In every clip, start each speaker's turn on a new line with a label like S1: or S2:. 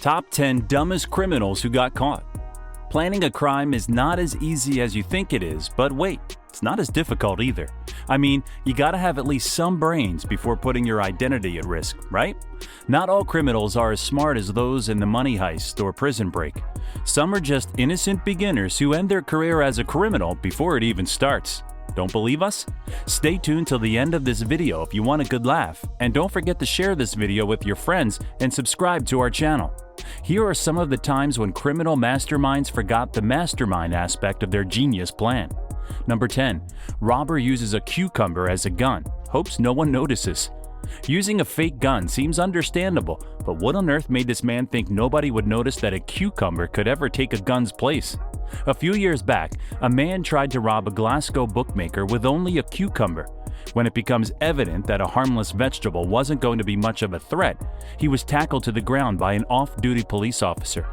S1: Top 10 Dumbest Criminals Who Got Caught. Planning a crime is not as easy as you think it is, but wait, it's not as difficult either. I mean, you gotta have at least some brains before putting your identity at risk, right? Not all criminals are as smart as those in the money heist or prison break. Some are just innocent beginners who end their career as a criminal before it even starts. Don't believe us? Stay tuned till the end of this video if you want a good laugh, and don't forget to share this video with your friends and subscribe to our channel. Here are some of the times when criminal masterminds forgot the mastermind aspect of their genius plan. Number 10. Robber uses a cucumber as a gun, hopes no one notices. Using a fake gun seems understandable, but what on earth made this man think nobody would notice that a cucumber could ever take a gun's place? A few years back, a man tried to rob a Glasgow bookmaker with only a cucumber. When it becomes evident that a harmless vegetable wasn't going to be much of a threat, he was tackled to the ground by an off-duty police officer.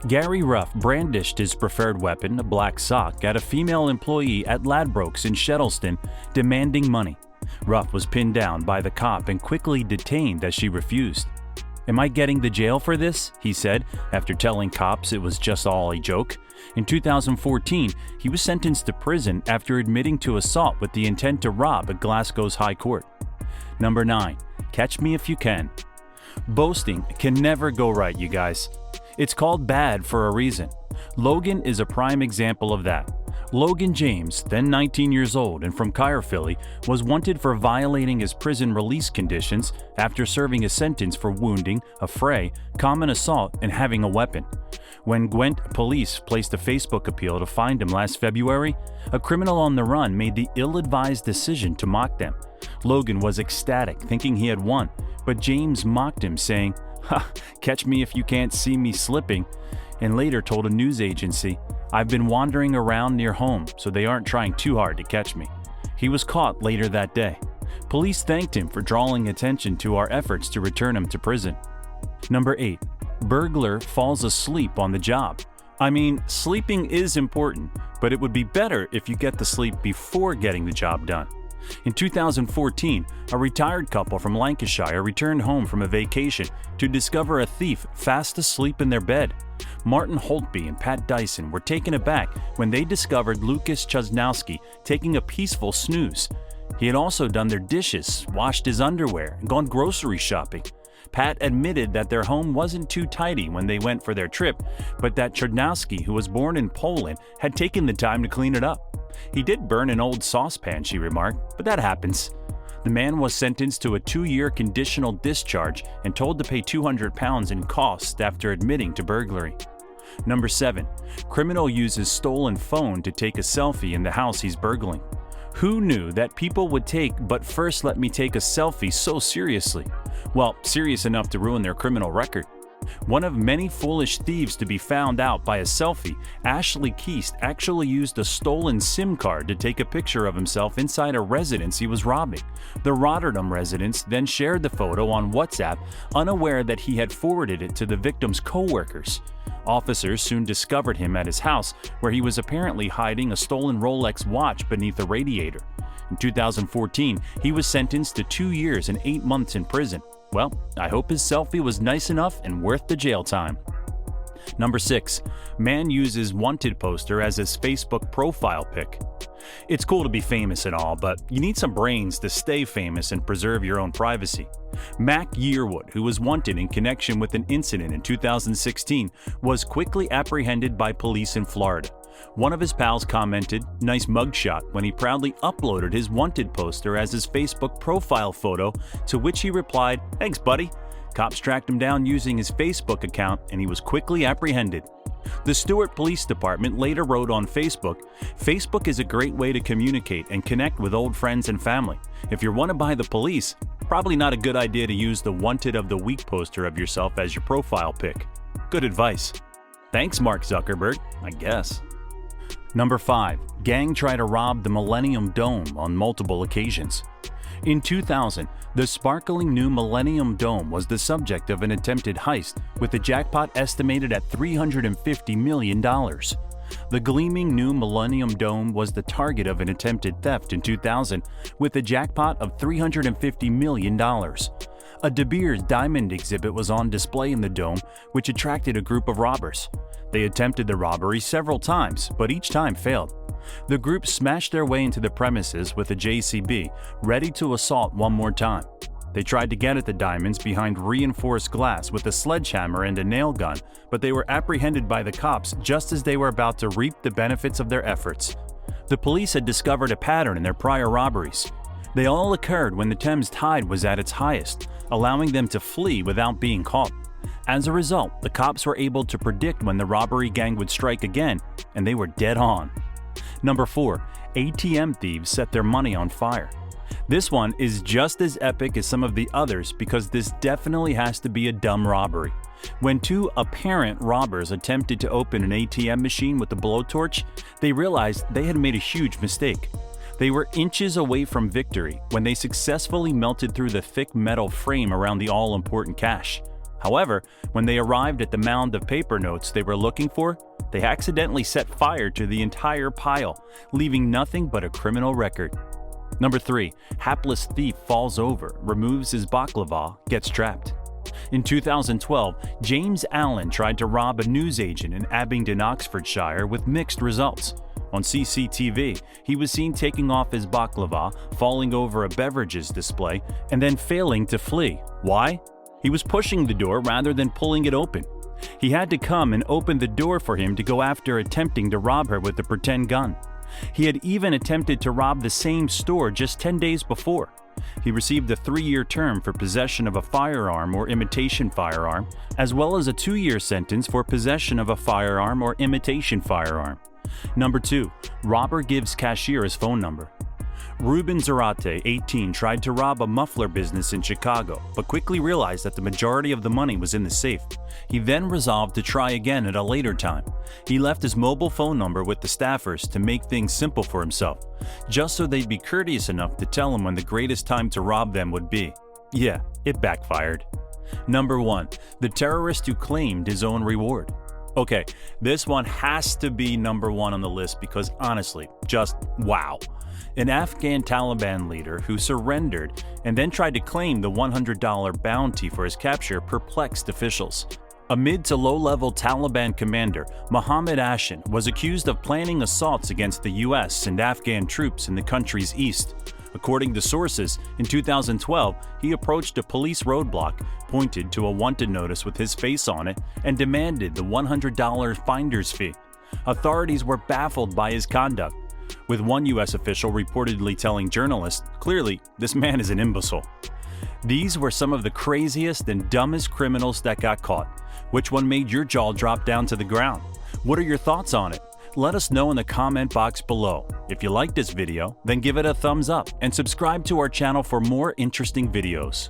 S1: Gary Ruff brandished his preferred weapon, a black sock, at a female employee at Ladbrokes in Shettleston, demanding money. Ruff was pinned down by the cop and quickly detained as she refused. "Am I getting the jail for this?" he said, after telling cops it was just all a joke. In 2014, he was sentenced to prison after admitting to assault with the intent to rob at Glasgow's High Court. Number 9. Catch me if you can. Boasting can never go right, you guys. It's called bad for a reason. Logan is a prime example of that. Logan James, then 19 years old and from Caerphilly, was wanted for violating his prison release conditions after serving a sentence for wounding, affray, common assault, and having a weapon. When Gwent police placed a Facebook appeal to find him last February, a criminal on the run made the ill-advised decision to mock them. Logan was ecstatic, thinking he had won, but James mocked him, saying, "Ha, catch me if you can't see me slipping," and later told a news agency, "I've been wandering around near home, so they aren't trying too hard to catch me." He was caught later that day. Police thanked him for drawing attention to our efforts to return him to prison. Number 8. Burglar falls asleep on the job. I mean, sleeping is important, but it would be better if you get the sleep before getting the job done. In 2014, a retired couple from Lancashire returned home from a vacation to discover a thief fast asleep in their bed. Martin Holtby and Pat Dyson were taken aback when they discovered Lucas Chudnowski taking a peaceful snooze. He had also done their dishes, washed his underwear, and gone grocery shopping. Pat admitted that their home wasn't too tidy when they went for their trip, but that Chudnowski, who was born in Poland, had taken the time to clean it up. "He did burn an old saucepan," she remarked, "but that happens." The man was sentenced to a 2-year conditional discharge and told to pay £200 in costs after admitting to burglary. Number 7. Criminal uses stolen phone to take a selfie in the house he's burgling. Who knew that people would take "but first let me take a selfie" so seriously? Well, serious enough to ruin their criminal record. One of many foolish thieves to be found out by a selfie, Ashley Keast actually used a stolen SIM card to take a picture of himself inside a residence he was robbing. The Rotterdam residents then shared the photo on WhatsApp, unaware that he had forwarded it to the victim's co-workers. Officers soon discovered him at his house, where he was apparently hiding a stolen Rolex watch beneath a radiator. In 2014, he was sentenced to 2 years and 8 months in prison. Well, I hope his selfie was nice enough and worth the jail time. Number 6. Man uses wanted poster as his Facebook profile pic. It's cool to be famous and all, but you need some brains to stay famous and preserve your own privacy. Mac Yearwood, who was wanted in connection with an incident in 2016, was quickly apprehended by police in Florida. One of his pals commented, "Nice mugshot," when he proudly uploaded his wanted poster as his Facebook profile photo, to which he replied, "Thanks, buddy." Cops tracked him down using his Facebook account, and he was quickly apprehended. The Stewart Police Department later wrote on Facebook, "Facebook is a great way to communicate and connect with old friends and family. If you're wanted by the police, probably not a good idea to use the Wanted of the Week poster of yourself as your profile pic." Good advice. Thanks, Mark Zuckerberg, I guess. Number 5. Gang try to rob the Millennium Dome on multiple occasions. In 2000, the sparkling new Millennium Dome was the subject of an attempted heist, with the jackpot estimated at $350 million. The gleaming new Millennium Dome was the target of an attempted theft in 2000, with a jackpot of $350 million. A De Beers diamond exhibit was on display in the dome, which attracted a group of robbers. They attempted the robbery several times, but each time failed. The group smashed their way into the premises with a JCB, ready to assault one more time. They tried to get at the diamonds behind reinforced glass with a sledgehammer and a nail gun, but they were apprehended by the cops just as they were about to reap the benefits of their efforts. The police had discovered a pattern in their prior robberies. They all occurred when the Thames tide was at its highest, allowing them to flee without being caught. As a result, the cops were able to predict when the robbery gang would strike again, and they were dead on. Number 4. ATM thieves set their money on fire. This one is just as epic as some of the others because this definitely has to be a dumb robbery. When two apparent robbers attempted to open an ATM machine with a blowtorch, they realized they had made a huge mistake. They were inches away from victory when they successfully melted through the thick metal frame around the all-important cash. However, when they arrived at the mound of paper notes they were looking for, they accidentally set fire to the entire pile, leaving nothing but a criminal record. Number 3. Hapless thief falls over, removes his baklava, gets trapped. In 2012, James Allen tried to rob a newsagent in Abingdon, Oxfordshire with mixed results. On CCTV, he was seen taking off his baklava, falling over a beverages display, and then failing to flee. Why? He was pushing the door rather than pulling it open. He had to come and open the door for him to go after attempting to rob her with the pretend gun. He had even attempted to rob the same store just 10 days before. He received a 3-year term for possession of a firearm or imitation firearm, as well as a 2-year sentence for possession of a firearm or imitation firearm. Number 2. Robber gives cashier his phone number. Ruben Zarate, 18, tried to rob a muffler business in Chicago, but quickly realized that the majority of the money was in the safe. He then resolved to try again at a later time. He left his mobile phone number with the staffers to make things simple for himself, just so they'd be courteous enough to tell him when the greatest time to rob them would be. Yeah, it backfired. Number 1. The terrorist who claimed his own reward. Okay, this one has to be number 1 on the list because honestly, just wow. An Afghan Taliban leader who surrendered and then tried to claim the $100 bounty for his capture perplexed officials. A mid to low-level Taliban commander, Mohammed Ashin, was accused of planning assaults against the US and Afghan troops in the country's east. According to sources, in 2012, he approached a police roadblock, pointed to a wanted notice with his face on it, and demanded the $100 finder's fee. Authorities were baffled by his conduct, with one U.S. official reportedly telling journalists, "Clearly, this man is an imbecile." These were some of the craziest and dumbest criminals that got caught. Which one made your jaw drop down to the ground? What are your thoughts on it? Let us know in the comment box below. If you liked this video, then give it a thumbs up and subscribe to our channel for more interesting videos.